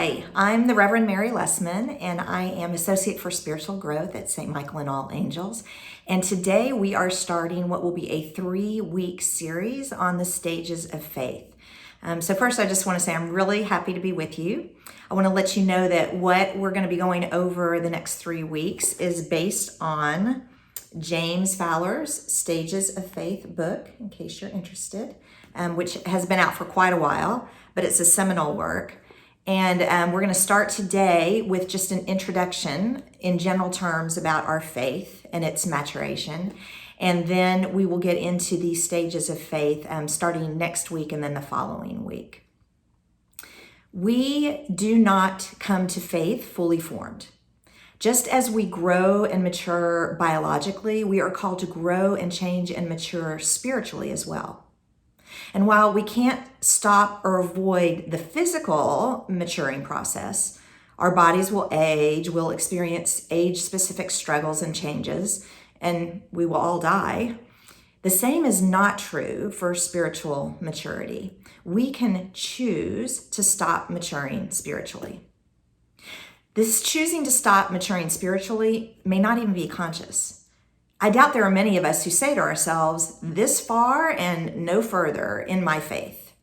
Hi, I'm the Reverend Mary Lessman, and I am Associate for Spiritual Growth at St. Michael and All Angels. And today we are starting what will be a 3-week series on the stages of faith. So first, I just want to say I'm really happy to be with you. I want to let you know that what we're going to be going over the next 3 weeks is based on James Fowler's Stages of Faith book, in case you're interested, which has been out for quite a while, but it's a seminal work. And we're going to start today with just an introduction in general terms about our faith and its maturation. And then we will get into these stages of faith starting next week and then the following week. We do not come to faith fully formed. Just as we grow and mature biologically, we are called to grow and change and mature spiritually as well. And while we can't stop or avoid the physical maturing process, our bodies will age, we'll experience age-specific struggles and changes, and we will all die. The same is not true for spiritual maturity. We can choose to stop maturing spiritually. This choosing to stop maturing spiritually may not even be conscious. I doubt there are many of us who say to ourselves, this far and no further in my faith.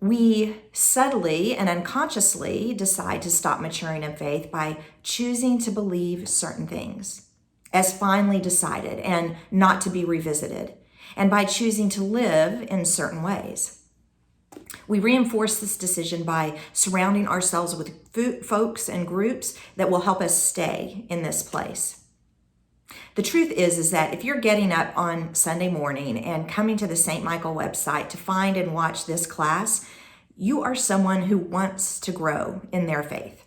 We subtly and unconsciously decide to stop maturing in faith by choosing to believe certain things as finally decided and not to be revisited, and by choosing to live in certain ways. We reinforce this decision by surrounding ourselves with folks and groups that will help us stay in this place. The truth is that if you're getting up on Sunday morning and coming to the St. Michael website to find and watch this class, you are someone who wants to grow in their faith.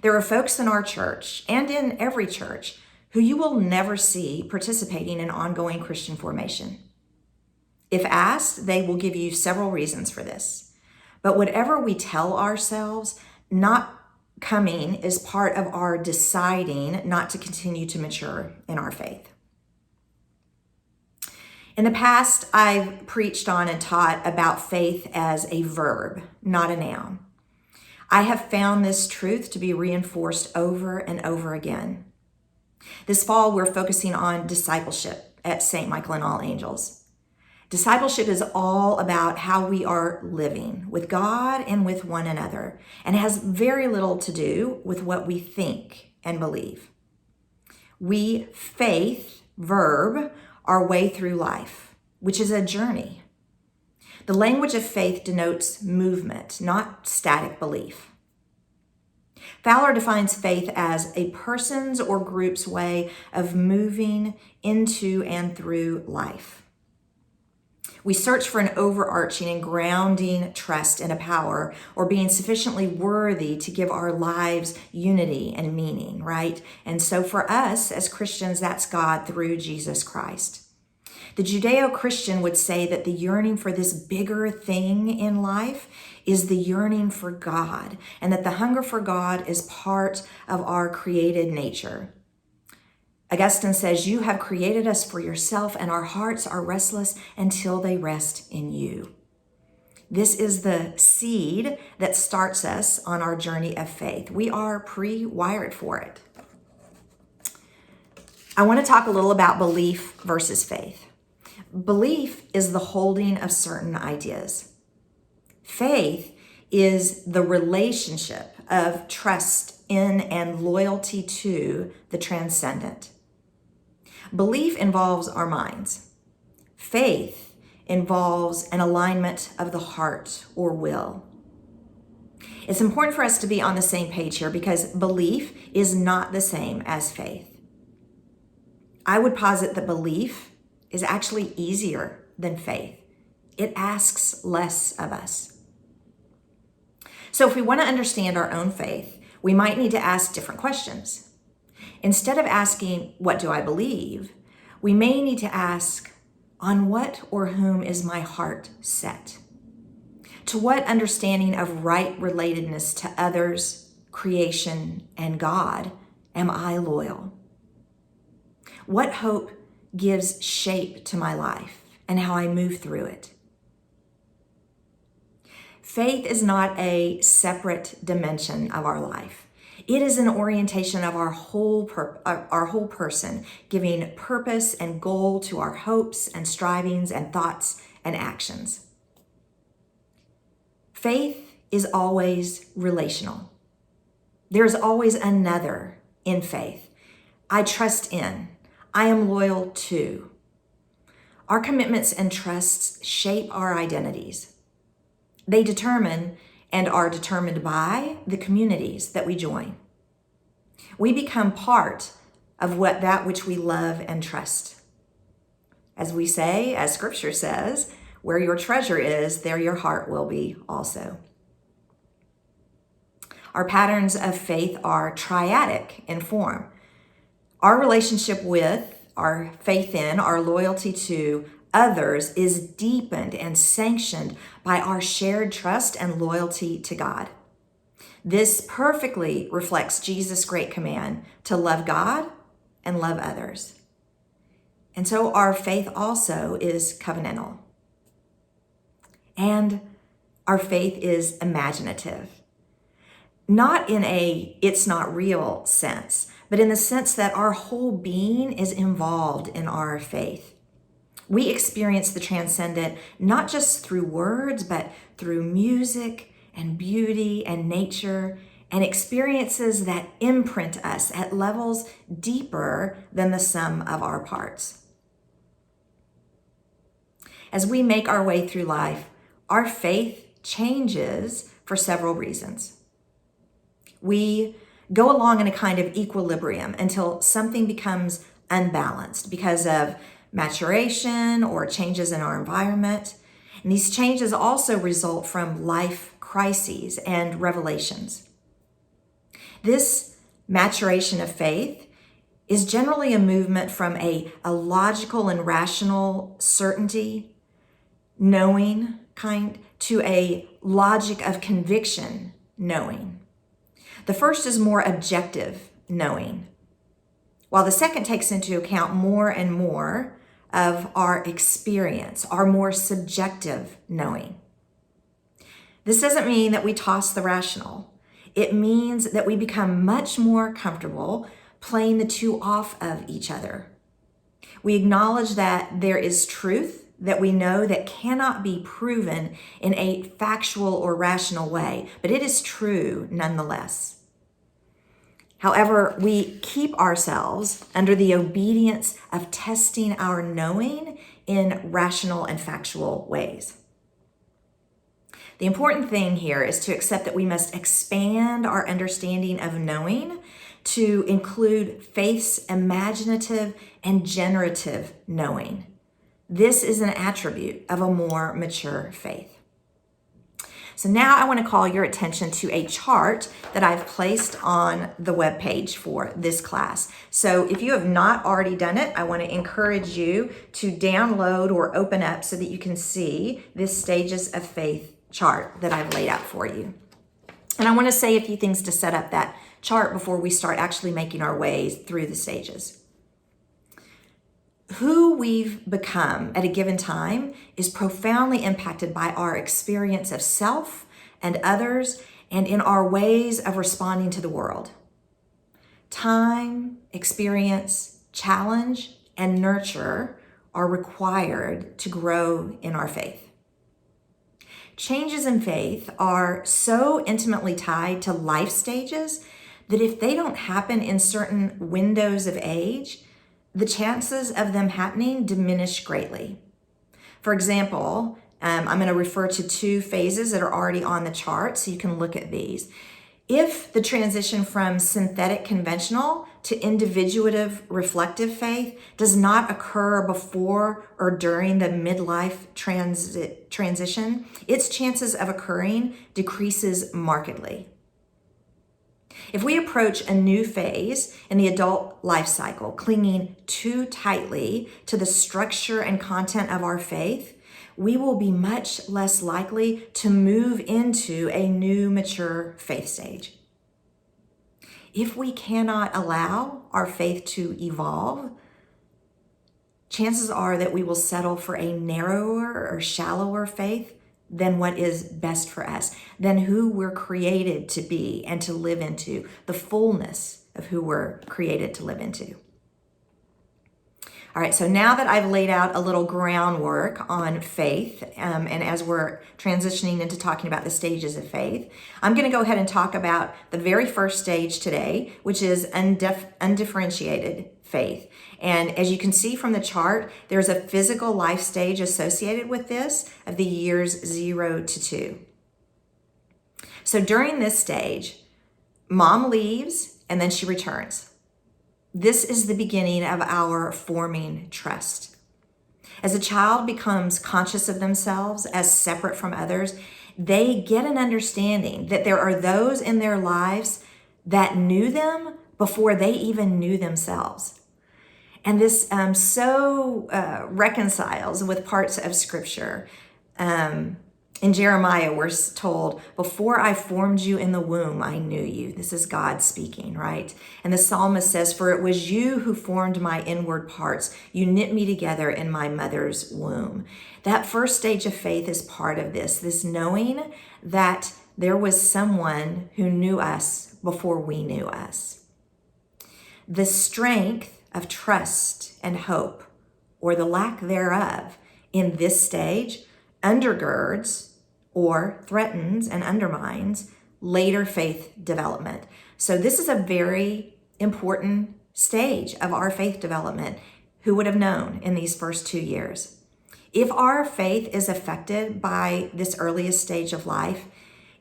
There are folks in our church and in every church who you will never see participating in ongoing Christian formation. If asked, they will give you several reasons for this. But whatever we tell ourselves, not coming is part of our deciding not to continue to mature in our faith. In the past, I've preached on and taught about faith as a verb, not a noun. I have found this truth to be reinforced over and over again. This fall, we're focusing on discipleship at St. Michael and All Angels. Discipleship is all about how we are living with God and with one another, and has very little to do with what we think and believe. We faith, verb, our way through life, which is a journey. The language of faith denotes movement, not static belief. Fowler defines faith as a person's or group's way of moving into and through life. We search for an overarching and grounding trust in a power or being sufficiently worthy to give our lives unity and meaning, right? And so for us as Christians, that's God through Jesus Christ. The Judeo-Christian would say that the yearning for this bigger thing in life is the yearning for God, and that the hunger for God is part of our created nature. Augustine says, you have created us for yourself, and our hearts are restless until they rest in you. This is the seed that starts us on our journey of faith. We are pre-wired for it. I want to talk a little about belief versus faith. Belief is the holding of certain ideas. Faith is the relationship of trust in and loyalty to the transcendent. Belief involves our minds. Faith involves an alignment of the heart or will. It's important for us to be on the same page here because belief is not the same as faith. I would posit that belief is actually easier than faith. It asks less of us. So if we want to understand our own faith, we might need to ask different questions. Instead of asking, what do I believe? We may need to ask, on what or whom is my heart set? To what understanding of right relatedness to others, creation, and God am I loyal? What hope gives shape to my life and how I move through it? Faith is not a separate dimension of our life. It is an orientation of our whole person, giving purpose and goal to our hopes and strivings and thoughts and actions. Faith is always relational. There's always another in faith. I trust in. I am loyal to. Our commitments and trusts shape our identities. They determine and are determined by the communities that we join. We become part of that which we love and trust. As we say, as Scripture says, where your treasure is, there your heart will be also. Our patterns of faith are triadic in form. Our relationship with, our faith in, our loyalty to others is deepened and sanctioned by our shared trust and loyalty to God. This perfectly reflects Jesus' great command to love God and love others. And so our faith also is covenantal. And our faith is imaginative. Not in a it's not real sense, but in the sense that our whole being is involved in our faith. We experience the transcendent not just through words, but through music and beauty and nature and experiences that imprint us at levels deeper than the sum of our parts. As we make our way through life, our faith changes for several reasons. We go along in a kind of equilibrium until something becomes unbalanced because of maturation or changes in our environment. And these changes also result from life crises and revelations. This maturation of faith is generally a movement from a logical and rational certainty, knowing kind, to a logic of conviction, knowing. The first is more objective knowing, while the second takes into account more and more of our experience, our more subjective knowing. This doesn't mean that we toss the rational. It means that we become much more comfortable playing the two off of each other. We acknowledge that there is truth that we know that cannot be proven in a factual or rational way, but it is true nonetheless. However, we keep ourselves under the obedience of testing our knowing in rational and factual ways. The important thing here is to accept that we must expand our understanding of knowing to include faith's imaginative and generative knowing. This is an attribute of a more mature faith. So now I want to call your attention to a chart that I've placed on the webpage for this class. So if you have not already done it, I want to encourage you to download or open up so that you can see this Stages of Faith chart that I've laid out for you. And I want to say a few things to set up that chart before we start actually making our way through the stages. Who we've become at a given time is profoundly impacted by our experience of self and others and in our ways of responding to the world. Time, experience, challenge, and nurture are required to grow in our faith. Changes in faith are so intimately tied to life stages that if they don't happen in certain windows of age, the chances of them happening diminish greatly. For example, I'm going to refer to two phases that are already on the chart so you can look at these. If the transition from synthetic conventional to individuative reflective faith does not occur before or during the midlife transition, its chances of occurring decreases markedly. If we approach a new phase in the adult life cycle, clinging too tightly to the structure and content of our faith, we will be much less likely to move into a new mature faith stage. If we cannot allow our faith to evolve, chances are that we will settle for a narrower or shallower faith than what is best for us, than who we're created to be and to live into, the fullness of who we're created to live into. All right, so now that I've laid out a little groundwork on faith, and as we're transitioning into talking about the stages of faith, I'm going to go ahead and talk about the very first stage today, which is undifferentiated faith. And as you can see from the chart, there's a physical life stage associated with this of the years 0 to 2. So during this stage, mom leaves and then she returns. This is the beginning of our forming trust. As a child becomes conscious of themselves as separate from others, they get an understanding that there are those in their lives that knew them before they even knew themselves. And this reconciles with parts of Scripture. In Jeremiah, we're told, before I formed you in the womb, I knew you. This is God speaking, right? And the psalmist says, for it was you who formed my inward parts. You knit me together in my mother's womb. That first stage of faith is part of this knowing that there was someone who knew us before we knew us. The strength of trust and hope, or the lack thereof, in this stage undergirds or threatens and undermines later faith development. So this is a very important stage of our faith development. Who would have known in these first 2 years? If our faith is affected by this earliest stage of life,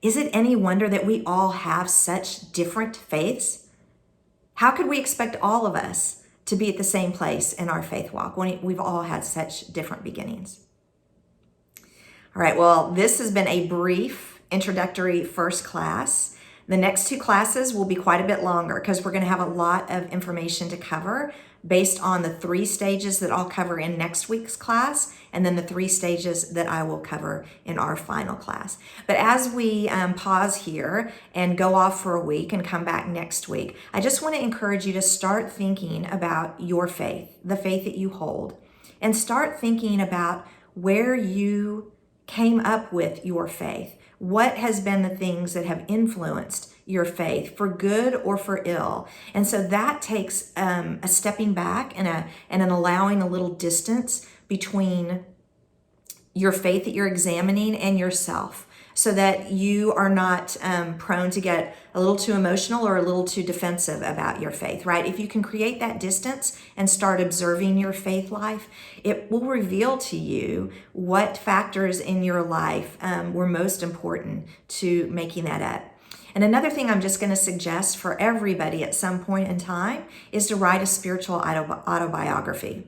is it any wonder that we all have such different faiths? How could we expect all of us to be at the same place in our faith walk when we've all had such different beginnings? All right, well, this has been a brief introductory first class. The next 2 classes will be quite a bit longer because we're going to have a lot of information to cover based on the 3 stages that I'll cover in next week's class, and then the 3 stages that I will cover in our final class. But as we pause here and go off for a week and come back next week, I just want to encourage you to start thinking about your faith, the faith that you hold, and start thinking about where you came up with your faith. What has been the things that have influenced your faith for good or for ill? And so that takes a stepping back and an allowing a little distance between your faith that you're examining and yourself, so that you are not prone to get a little too emotional or a little too defensive about your faith, right? If you can create that distance and start observing your faith life, it will reveal to you what factors in your life were most important to making that up. And another thing I'm just going to suggest for everybody at some point in time is to write a spiritual autobiography.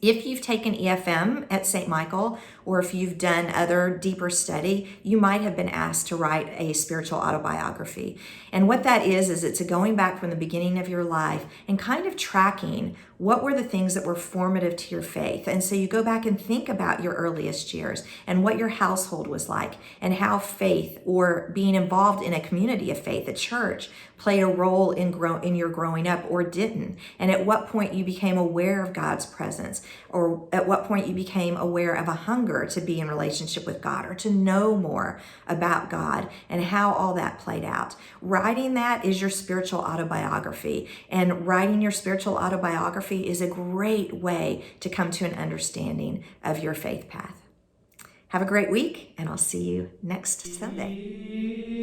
If you've taken EFM at St. Michael, or if you've done other deeper study, you might have been asked to write a spiritual autobiography. And what that is it's a going back from the beginning of your life and kind of tracking what were the things that were formative to your faith. And so you go back and think about your earliest years and what your household was like and how faith, or being involved in a community of faith, a church, played a role in your growing up or didn't. And at what point you became aware of God's presence, or at what point you became aware of a hunger to be in relationship with God or to know more about God, and how all that played out. Writing that is your spiritual autobiography, and writing your spiritual autobiography is a great way to come to an understanding of your faith path. Have a great week, and I'll see you next Sunday.